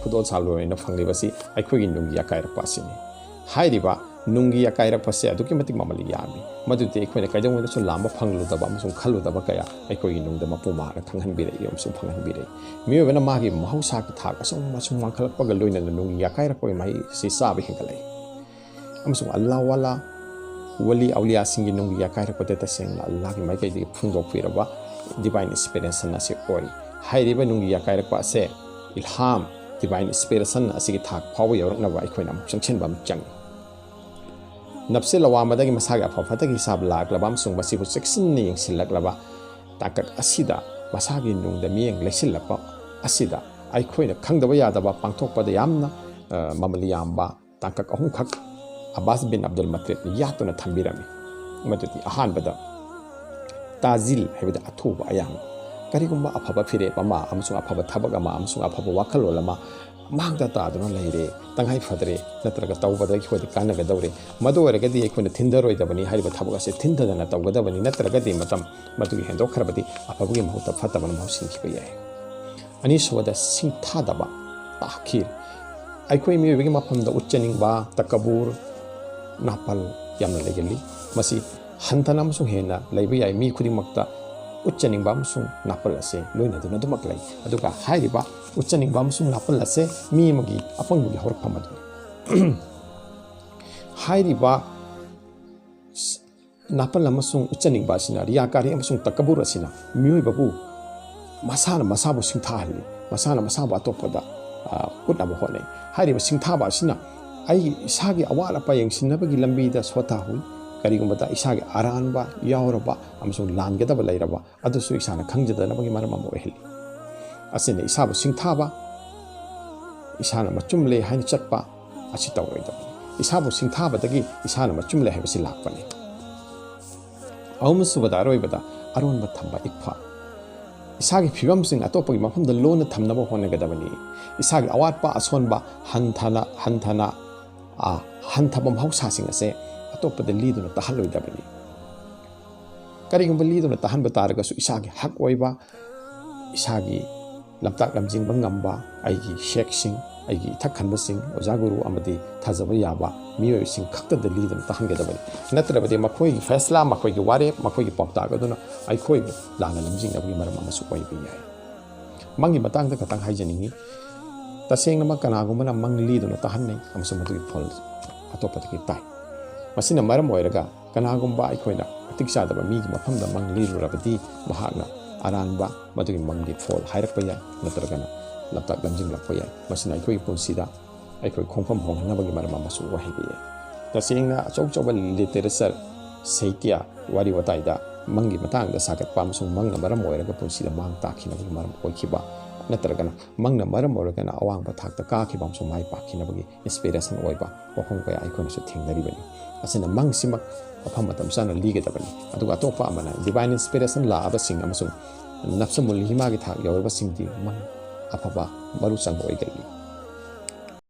खुदोल सालोरेना फंगलिबसी अखोगी नुंगी अकायरपासिनी हाइरिबा नुंगी अकायरपासे अदुकी मतिक ममली यामी मदुते अखोइना कायदोंगोदसु लामा फंगलुदबा अमसुं खल्लुदबा कया अखोगी नुंगदा मपुमार खंगहनबिरे अमसुं फंगहनबिरे मियोबना मागी महौसा की थाक असुं मसुं मांखलकपगा लोइना नुंगी अकायरपoi mai si sabi hingalai अमसुं अल्लाह वाला वली औलिया सिंगी नुंगी अकायरपते तसेंगना अल्लाह की mai kai di phungdokpiraba divine inspiration ase oi हाइरिबा नुंगी अकायरपा से इल्हाम divine inspiration asigi thak phawa yawraknaba aikoina changchenba chang napse lawamada gi masaga phafata gi sab laklaba amsung basi hu section ni yengsilaklaba takak asida masagi nungda mieng leisilapa asida aikoina khangdaba yadaba pangthokpada yamna mamaliyamba takak ahum khak Abbas bin Abdul Matrib yatuna thambirami madudi ahanbada tazil hebida athuba ayang karigumba afaba fire pama amsung afaba thabak ama amsung afaba wakhalo lama mangda ta aduna leire tangai fadre natraga tawbada khodi kanaga dawre madu waragadi ekona thindaroi dabani hariba thabak ase thindadana tawgadabani natraga di matam madu hendo kharabadi afaba gi mahuta fatabana mahsin khiba yai ani swada singthadaba takhir aikoi mi wigi mafamda uchchaning ba takabur napal yamna legeli masi hantana amsung hena leiba yai mi khudimakta uchchaning ba amsung napal ase loina duna dumak lai aduga hairiba uchchaning ba amsung napal ase mi magi apanggi horkam adu hairiba napal amsung uchchaning ba sina riyakari amsung takabur asina mioi babu masana masabu singthali masana masabu atopada utnaba hone hairiba singthaba asina ai isagi awala pa yengsinabagi lambi da swata hui karigumata isagi aranba yauraba amsung langedaba lairaba adusu isana khangjadanabagi marama moheli asine isabu singthaba isana machumle hain chatpa asi tawroidaba isabu singthaba dagi isana machumle haibasi lakpani awmusubada aroibada aronba thamba ikpha isagi phibamsing atopagi mafamda lona thamnaba honagadabani isagi awatpa asonba hanthana hantabam hausasing ase atoppada liduna tahalloidabani karigumba liduna tahanba taragasu isagi hak oiba isagi lamtak lamjingba ngamba aigi sheksing aigi thakhanbasing ojaguru amadi thajaba yaba miyo sing khakta liduna tahangedabani natrabade makhoi faisla makhoi gi ware makhoi gi popta gaduna ai khoi lana lamjing abgi maram amasu oibi yai mangi matangda katang haijaningi tasengna makanagumana mang liduna tahanne amsu madu phol atopata ki tai masina maram oiraga kanagumba aikoina atiksadaba mi gi mafamda mang lirurabadi mahakna aranba madu gi mangi phol hairakpa ya natragana laptak lamjing lakpa ya masina aikoi punsida aikoi khongpham hongnabagi maram amasu wahibi ya tasengna achauchauba literature saitia wari wataida mangi matangda sagat pamsung mangna maram oiraga punsida mang takhinabagi maram oikiba natragana mangna maram oragana awangba thakta ka khibam so mai pakhinabagi inspiration oiba wafam kaya aikona su thengnaribani asina mangsima afam matam sana ligadabani aduga topa amana divine inspiration la abasing amasung Nafs-E-Mulhima gi thak yawarba singdi mang afaba maru sang oigali